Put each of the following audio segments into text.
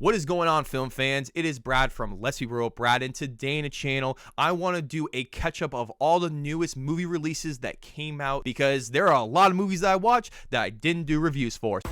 What is going on, film fans? It is Brad from Let's Be Real with Brad, and today in the channel, I want to do a catch-up of all the newest movie releases that came out because there are a lot of movies that I watched that I didn't do reviews for.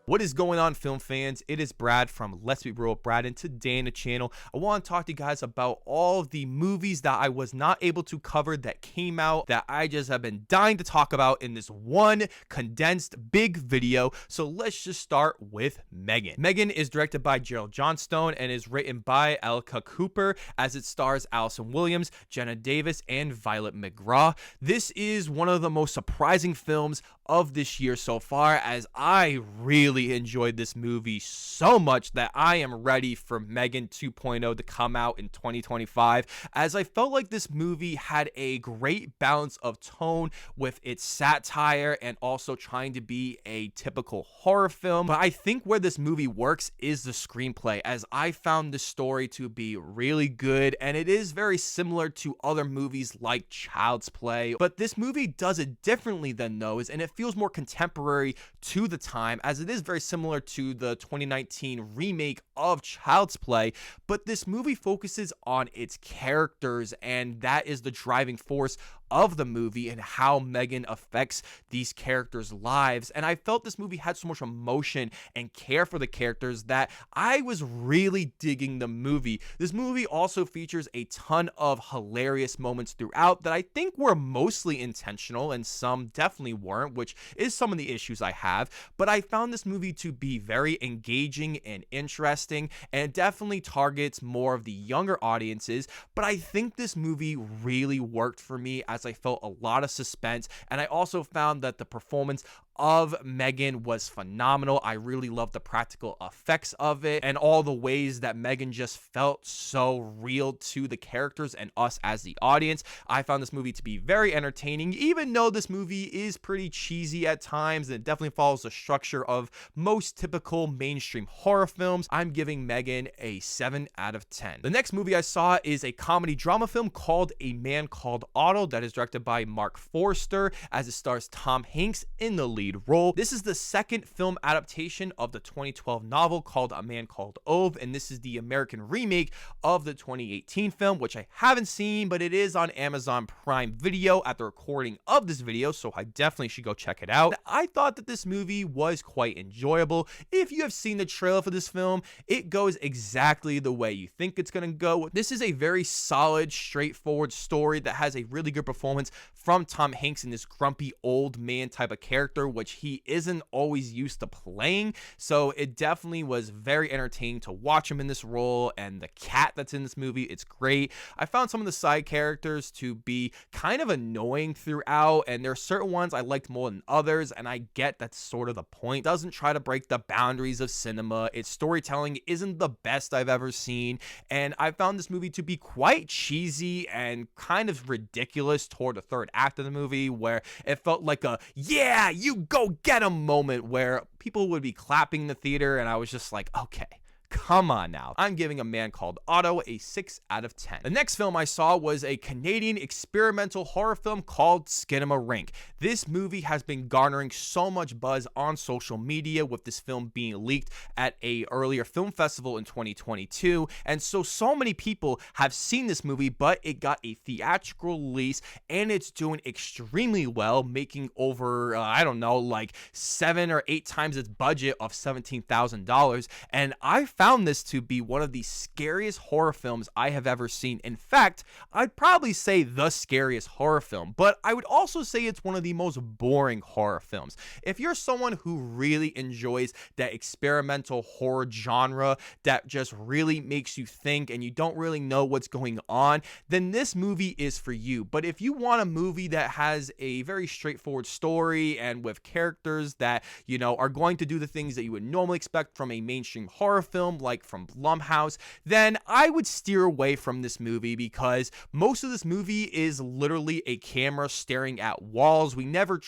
What is going on, film fans? It is Brad from Let's Be Real with Brad, and today in the channel, I want to talk to you guys about all of the movies that I was not able to cover that came out that I just have been dying to talk about in this one condensed big video. So let's just start with M3GAN. M3GAN is directed by Gerald Johnstone and is written by Elka Cooper, as it stars Allison Williams, Jenna Davis, and Violet McGraw. This is one of the most surprising films of this year so far, as I really enjoyed this movie so much that I am ready for M3GAN 2.0 to come out in 2025, as I felt like this movie had a great balance of tone with its satire and also trying to be a typical horror film. But I think where this movie works is the screenplay, as I found the story to be really good, and it is very similar to other movies like Child's Play, but this movie does it differently than those, and it feels more contemporary to the time, as it is very similar to the 2019 remake of Child's Play. But this movie focuses on its characters, and that is the driving force of the movie and how M3GAN affects these characters' lives. And I felt this movie had so much emotion and care for the characters that I was really digging the movie. This movie also features a ton of hilarious moments throughout that I think were mostly intentional, and some definitely weren't, which is some of the issues I have. But I found this movie to be very engaging and interesting, and it definitely targets more of the younger audiences. But I think this movie really worked for me, as I felt a lot of suspense, and I also found that the performance of M3GAN was phenomenal. I really loved the practical effects of it and all the ways that M3GAN just felt so real to the characters and us as the audience. I found this movie to be very entertaining, even though this movie is pretty cheesy at times, and it definitely follows the structure of most typical mainstream horror films. I'm giving M3GAN a 7 out of 10. The next movie I saw is a comedy drama film called A Man Called Otto that is directed by Mark Forster, as it stars Tom Hanks in the lead role. This is the second film adaptation of the 2012 novel called A Man Called Otto, and this is the American remake of the 2018 film, which I haven't seen, but it is on Amazon Prime Video at the recording of this video, so I definitely should go check it out. I thought that this movie was quite enjoyable. If you have seen the trailer for this film, it goes exactly the way you think it's gonna go. This is a very solid, straightforward story that has a really good performance from Tom Hanks in this grumpy old man type of character, which he isn't always used to playing. So it definitely was very entertaining to watch him in this role, and the cat that's in this movie, it's great. I found some of the side characters to be kind of annoying throughout, and there are certain ones I liked more than others, and I get that's sort of the point. It doesn't try to break the boundaries of cinema. Its storytelling isn't the best I've ever seen, and I found this movie to be quite cheesy and kind of ridiculous toward the third act of the movie, where it felt like a "yeah, you go get 'em" moment where people would be clapping in the theater, and I was just like, okay, come on now. I'm giving A Man Called Otto a 6 out of 10. The next film I saw was a Canadian experimental horror film called Skinamarink. This movie has been garnering so much buzz on social media, with this film being leaked at a earlier film festival in 2022, and so many people have seen this movie, but it got a theatrical release, and it's doing extremely well, making over I don't know, like 7 or 8 times its budget of $17,000, and I found this to be one of the scariest horror films I have ever seen. In fact, I'd probably say the scariest horror film, but I would also say it's one of the most boring horror films. If you're someone who really enjoys that experimental horror genre that just really makes you think and you don't really know what's going on, then this movie is for you. But if you want a movie that has a very straightforward story and with characters that, you know, are going to do the things that you would normally expect from a mainstream horror film, like from Blumhouse, then I would steer away from this movie, because most of this movie is literally a camera staring at walls. We never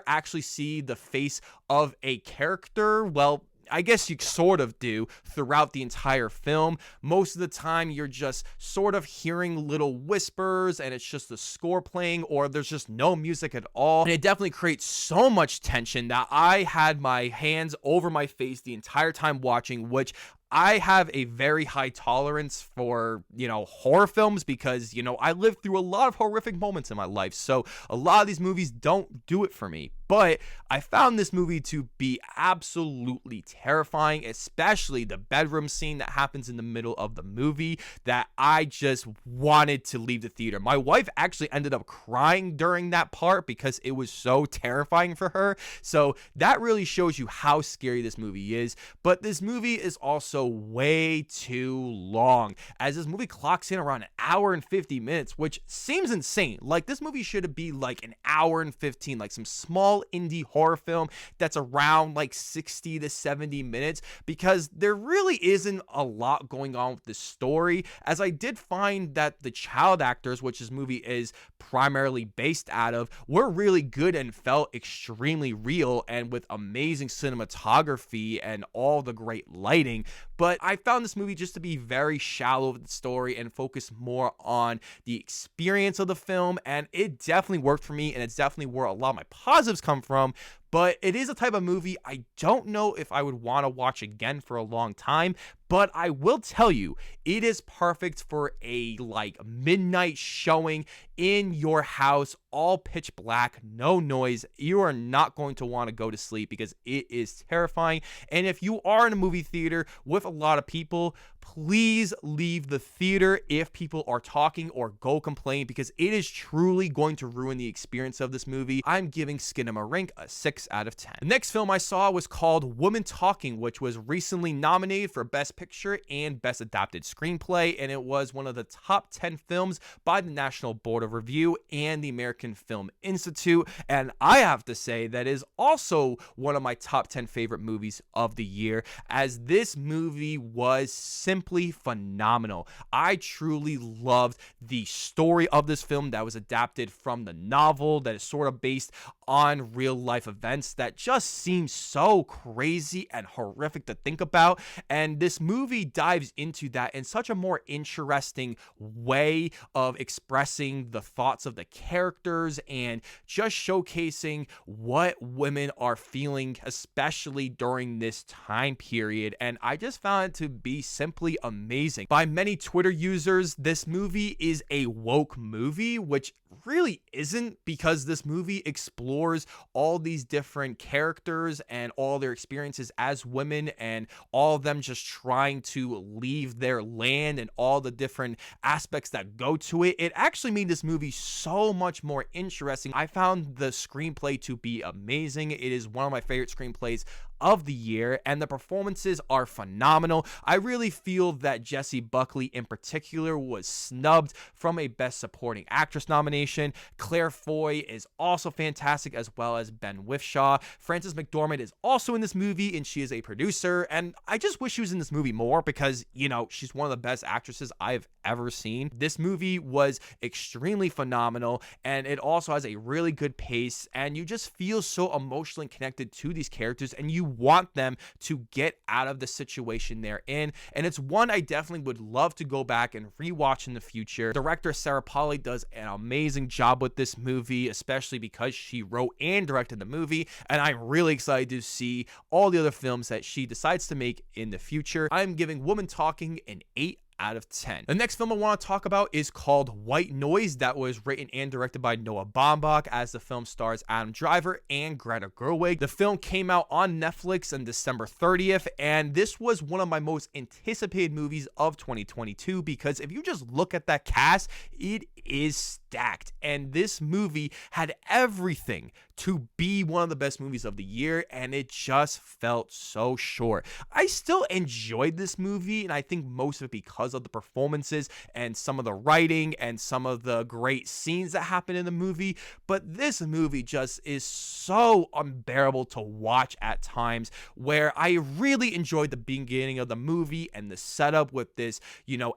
actually see the face of a character. Well, I guess you sort of do throughout the entire film. Most of the time, you're just sort of hearing little whispers and it's just the score playing, or there's just no music at all. And it definitely creates so much tension that I had my hands over my face the entire time watching, which I have a very high tolerance for, horror films because, I lived through a lot of horrific moments in my life. So a lot of these movies don't do it for me. But I found this movie to be absolutely terrifying, especially the bedroom scene that happens in the middle of the movie that I just wanted to leave the theater. My wife actually ended up crying during that part because it was so terrifying for her. So that really shows you how scary this movie is. But this movie is also way too long, as this movie clocks in around an hour and 50 minutes, which seems insane. Like, this movie should be like an hour and 15, like some small indie horror film that's around like 60 to 70 minutes, because there really isn't a lot going on with the story. As I did find that the child actors, which this movie is primarily based out of, were really good and felt extremely real and with amazing cinematography and all the great lighting. But I found this movie just to be very shallow with the story and focus more on the experience of the film, and it definitely worked for me, and it's definitely where a lot of my positives come from. But it is a type of movie I don't know if I would want to watch again for a long time. But I will tell you, it is perfect for a midnight showing in your house, all pitch black, no noise. You are not going to want to go to sleep because it is terrifying. And if you are in a movie theater with a lot of people, please leave the theater if people are talking or go complain, because it is truly going to ruin the experience of this movie. I'm giving Skinamarink a 6 out of 10. The next film I saw was called Woman Talking, which was recently nominated for Best Picture and Best Adapted Screenplay, and it was one of the top 10 films by the National Board of Review and the American Film Institute. And I have to say that is also one of my top 10 favorite movies of the year, as this movie was simply phenomenal. I truly loved the story of this film that was adapted from the novel that is sort of based on real life events that just seems so crazy and horrific to think about. And this movie dives into that in such a more interesting way of expressing the thoughts of the characters and just showcasing what women are feeling, especially during this time period. And I just found it to be simply amazing. By many Twitter users, this movie is a woke movie, which really isn't, because this movie explores all these different characters and all their experiences as women and all of them just trying to leave their land and all the different aspects that go to it. It actually made this movie so much more interesting. I found the screenplay to be amazing. It is one of my favorite screenplays of the year, and the performances are phenomenal. I really feel that Jessie Buckley in particular was snubbed from a Best Supporting Actress nomination. Claire Foy is also fantastic, as well as Ben Whishaw. Frances McDormand is also in this movie, and she is a producer, and I just wish she was in this movie more because, she's one of the best actresses I've ever seen. This movie was extremely phenomenal, and it also has a really good pace, and you just feel so emotionally connected to these characters, and you want them to get out of the situation they're in. And it's one I definitely would love to go back and rewatch in the future. Director Sarah Polley does an amazing job with this movie, especially because she wrote and directed the movie, and I'm really excited to see all the other films that she decides to make in the future. I'm giving Woman Talking an 8 out of 10. The next film I want to talk about is called White Noise, that was written and directed by Noah Baumbach, as the film stars Adam Driver and Greta Gerwig. The film came out on Netflix on December 30th, and this was one of my most anticipated movies of 2022 because if you just look at that cast, it is stacked, and this movie had everything to be one of the best movies of the year, and it just felt so short. I still enjoyed this movie, and I think most of it because of the performances and some of the writing and some of the great scenes that happen in the movie, but this movie just is so unbearable to watch at times, where I really enjoyed the beginning of the movie and the setup with this,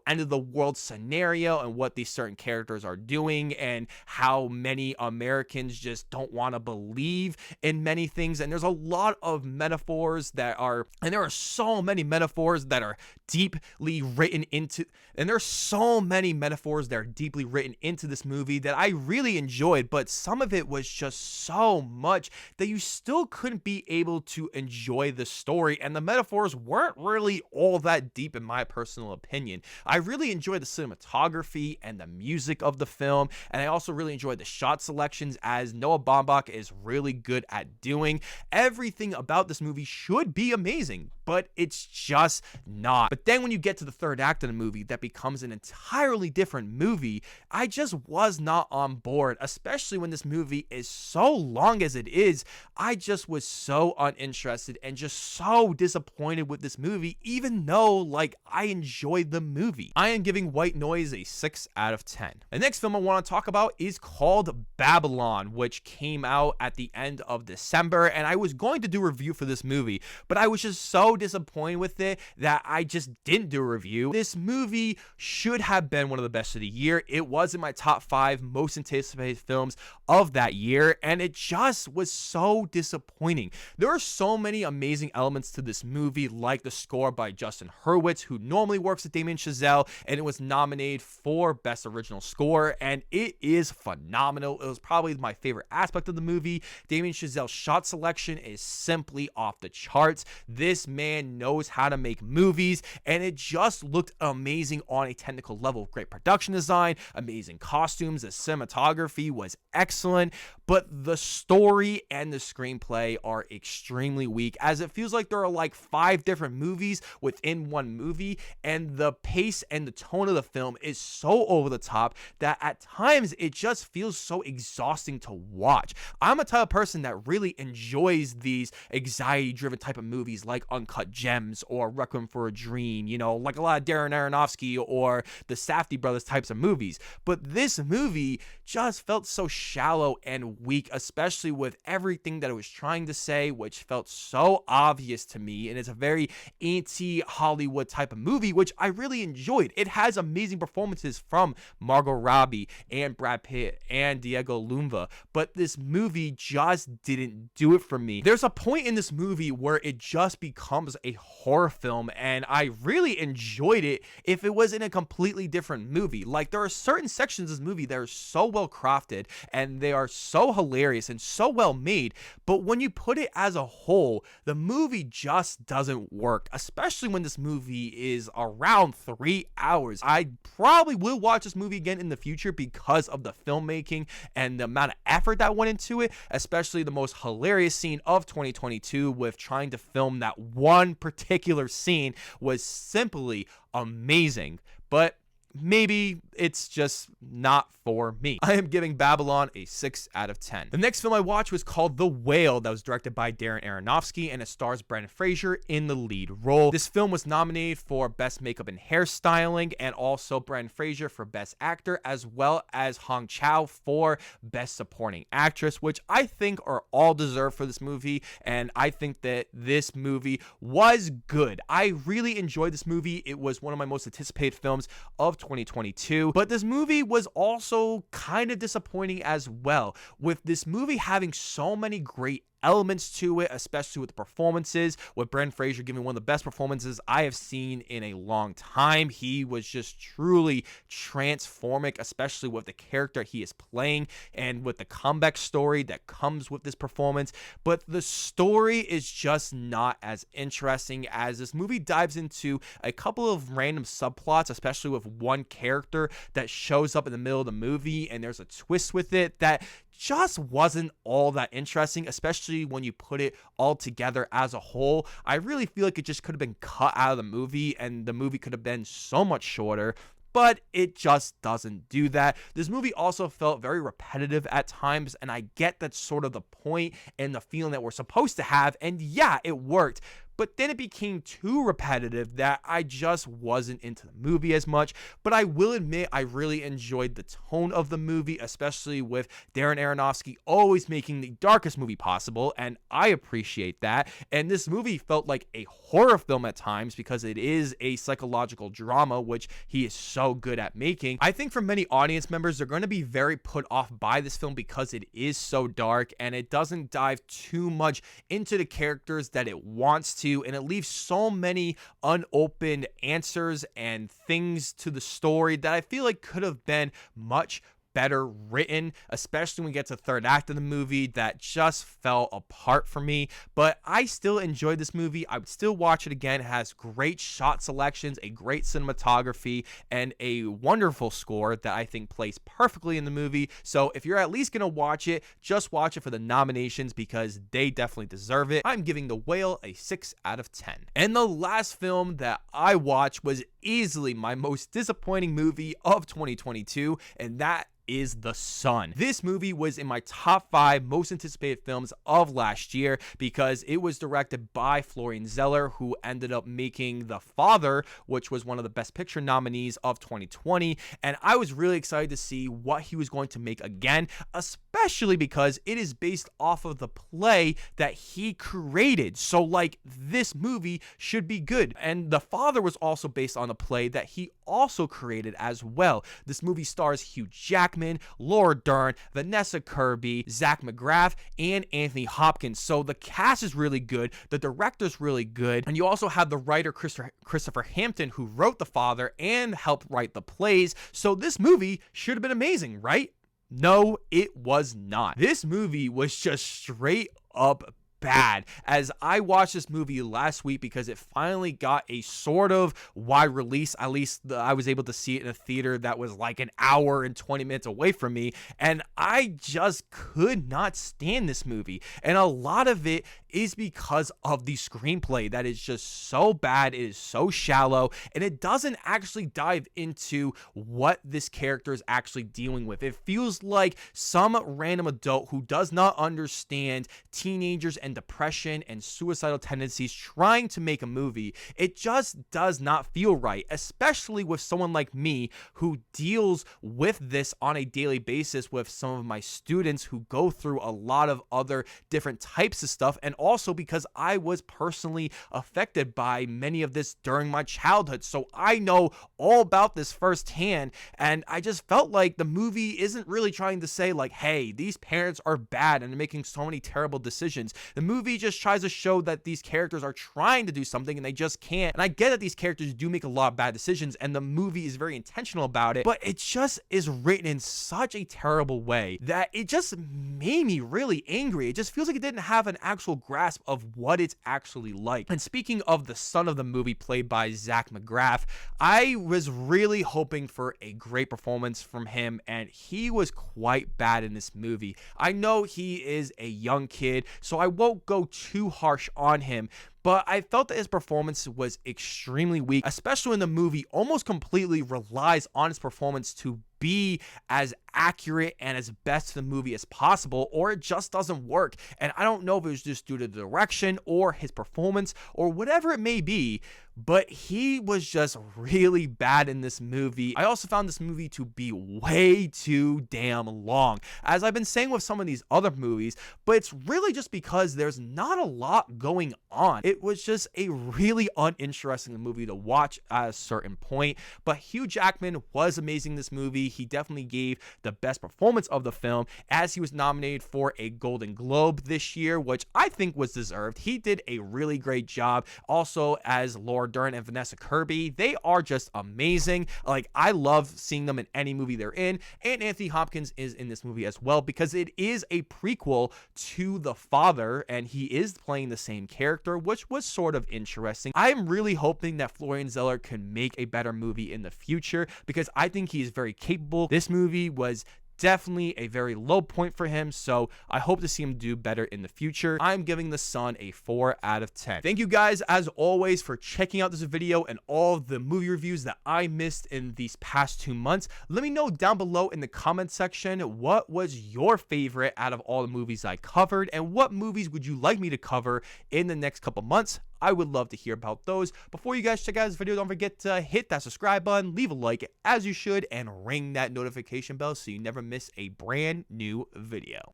end of the world scenario and what these certain characters characters are doing and how many Americans just don't want to believe in many things. And there's a lot of metaphors that are, and there are so many metaphors that are deeply written into, and there's so many metaphors that are deeply written into this movie that I really enjoyed, but some of it was just so much that you still couldn't be able to enjoy the story, and the metaphors weren't really all that deep in my personal opinion. I really enjoyed the cinematography and the music of the film, and I also really enjoyed the shot selections, as Noah Baumbach is really good at doing. Everything about this movie should be amazing, but it's just not. But then when you get to the third act of the movie, that becomes an entirely different movie. I just was not on board, especially when this movie is so long as it is. I just was so uninterested and just so disappointed with this movie, even though, like, I enjoyed the movie. I am giving White Noise a 6 out of 10. The next film I want to talk about is called Babylon, which came out at the end of December, and I was going to do a review for this movie, but I was just so disappointed with it that I just didn't do a review. This movie should have been one of the best of the year. It was in my top 5 most anticipated films of that year, and it just was so disappointing. There are so many amazing elements to this movie, like the score by Justin Hurwitz, who normally works with Damien Chazelle, and it was nominated for Best Original Score, and it is phenomenal. It was probably my favorite aspect of the movie. Damien Chazelle's shot selection is simply off the charts. This man knows how to make movies, and it just looked amazing on a technical level. Great production design, amazing costumes, the cinematography was excellent, but the story and the screenplay are extremely weak, as it feels like there are like 5 different movies within one movie, and the pace and the tone of the film is so over the top that at times it just feels so exhausting to watch. I'm a type of person that really enjoys these anxiety-driven type of movies like Uncut Gems or Requiem for a Dream, you know, like a lot of Darren Aronofsky or the Safdie brothers types of movies. But this movie just felt so shallow and weak, especially with everything that it was trying to say, which felt so obvious to me. And it's a very anti-Hollywood type of movie, which I really enjoyed. It has amazing performances from Margot Robbie and Brad Pitt and Diego Luna, but this movie just didn't do it for me. There's a point in this movie where it just becomes a horror film, and I really enjoyed it if it was in a completely different movie. Like, there are certain sections of this movie that are so well crafted and they are so hilarious and so well made, but when you put it as a whole, the movie just doesn't work, especially when this movie is around 3 hours. I probably will watch this movie again in the future because of the filmmaking and the amount of effort that went into it, especially the most hilarious scene of 2022 with trying to film that one particular scene was simply amazing. But maybe it's just not for me. I am giving Babylon a 6 out of 10. The next film I watched was called The Whale, that was directed by Darren Aronofsky, and it stars Brendan Fraser in the lead role. This film was nominated for Best Makeup and Hairstyling, and also Brendan Fraser for Best Actor, as well as Hong Chow for Best Supporting Actress, which I think are all deserved for this movie, and I think that this movie was good. I really enjoyed this movie. It was one of my most anticipated films of 2022, but this movie was also kind of disappointing as well, with this movie having so many great elements to it, especially with the performances, with Brendan Fraser giving one of the best performances I have seen in a long time. He was just truly transformic, especially with the character he is playing and with the comeback story that comes with this performance. But the story is just not as interesting, as this movie dives into a couple of random subplots, especially with one character that shows up in the middle of the movie, and there's a twist with it that just wasn't all that interesting, especially when you put it all together as a whole. I really feel like it just could have been cut out of the movie, and the movie could have been so much shorter, but it just doesn't do that. This movie also felt very repetitive at times, and I get that's sort of the point and the feeling that we're supposed to have, and yeah, it worked. but then it became too repetitive that I just wasn't into the movie as much. But I will admit, I really enjoyed the tone of the movie, especially with Darren Aronofsky always making the darkest movie possible, and I appreciate that. And this movie felt like a horror film at times because it is a psychological drama, which he is so good at making. I think for many audience members, they're going to be very put off by this film because it is so dark and it doesn't dive too much into the characters that it wants to, and it leaves so many unopened answers and things to the story that I feel like could have been much better written, especially when we get to the third act of the movie. That just fell apart for me. But I still enjoyed this movie. I would still watch it again. It has great shot selections, a great cinematography, and a wonderful score that I think plays perfectly in the movie. So if you're at least gonna watch it, just watch it for the nominations because they definitely deserve it. I'm giving The Whale a 6 out of 10. And the last film that I watched was easily my most disappointing movie of 2022, and that is The Son. This movie was in my top 5 most anticipated films of last year because it was directed by Florian Zeller, who ended up making The Father, which was one of the Best Picture nominees of 2020. And I was really excited to see what he was going to make again, especially because it is based off of the play that he created. So like, this movie should be good. And The Father was also based on a play that he also created as well. This movie stars Hugh Jackman, Laura Dern, Vanessa Kirby, Zach McGrath, and Anthony Hopkins. So the cast is really good, the director's really good, and you also have the writer Christopher Hampton, who wrote The Father and helped write the plays. So this movie should have been amazing, right? No, it was not. This movie was just straight up bad. As I watched this movie last week because it finally got a sort of wide release. At least I was able to see it in a theater that was like an hour and 20 minutes away from me, and I just could not stand this movie. And a lot of it is because of the screenplay that is just so bad. It is so shallow, and it doesn't actually dive into what this character is actually dealing with. It feels like some random adult who does not understand teenagers and depression and suicidal tendencies trying to make a movie. It just does not feel right, especially with someone like me who deals with this on a daily basis with some of my students who go through a lot of other different types of stuff, and also because I was personally affected by many of this during my childhood. So I know all about this firsthand, and I just felt like the movie isn't really trying to say like, hey, these parents are bad and they're making so many terrible decisions. The movie just tries to show that these characters are trying to do something and they just can't. And I get that these characters do make a lot of bad decisions and the movie is very intentional about it, but it just is written in such a terrible way that it just made me really angry. It just feels like it didn't have an actual grasp of what it's actually like. And speaking of the son of the movie, played by Zach McGrath, I was really hoping for a great performance from him, and he was quite bad in this movie. I know he is a young kid, so I won't go too harsh on him, but I felt that his performance was extremely weak, especially when the movie almost completely relies on his performance to be as accurate and as best to the movie as possible, or it just doesn't work. And I don't know if it was just due to the direction or his performance or whatever it may be, but he was just really bad in this movie. I also found this movie to be way too damn long, as I've been saying with some of these other movies, but it's really just because there's not a lot going on. It was just a really uninteresting movie to watch at a certain point, but Hugh Jackman was amazing in this movie. He definitely gave the best performance of the film, as he was nominated for a Golden Globe this year, which I think was deserved. He did a really great job. Also, as Laura Dern and Vanessa Kirby, they are just amazing. Like, I love seeing them in any movie they're in, and Anthony Hopkins is in this movie as well because it is a prequel to The Father, and he is playing the same character, which was sort of interesting. I'm really hoping that Florian Zeller can make a better movie in the future because I think he is very capable. This movie was definitely a very low point for him, so I hope to see him do better in the future. I'm giving The Son a 4 out of 10. Thank you guys, as always, for checking out this video and all the movie reviews that I missed in these past 2 months. Let me know down below in the comment section what was your favorite out of all the movies I covered, and what movies would you like me to cover in the next couple months. I would love to hear about those. Before you guys check out this video, don't forget to hit that subscribe button, leave a like as you should, and ring that notification bell so you never miss a brand new video.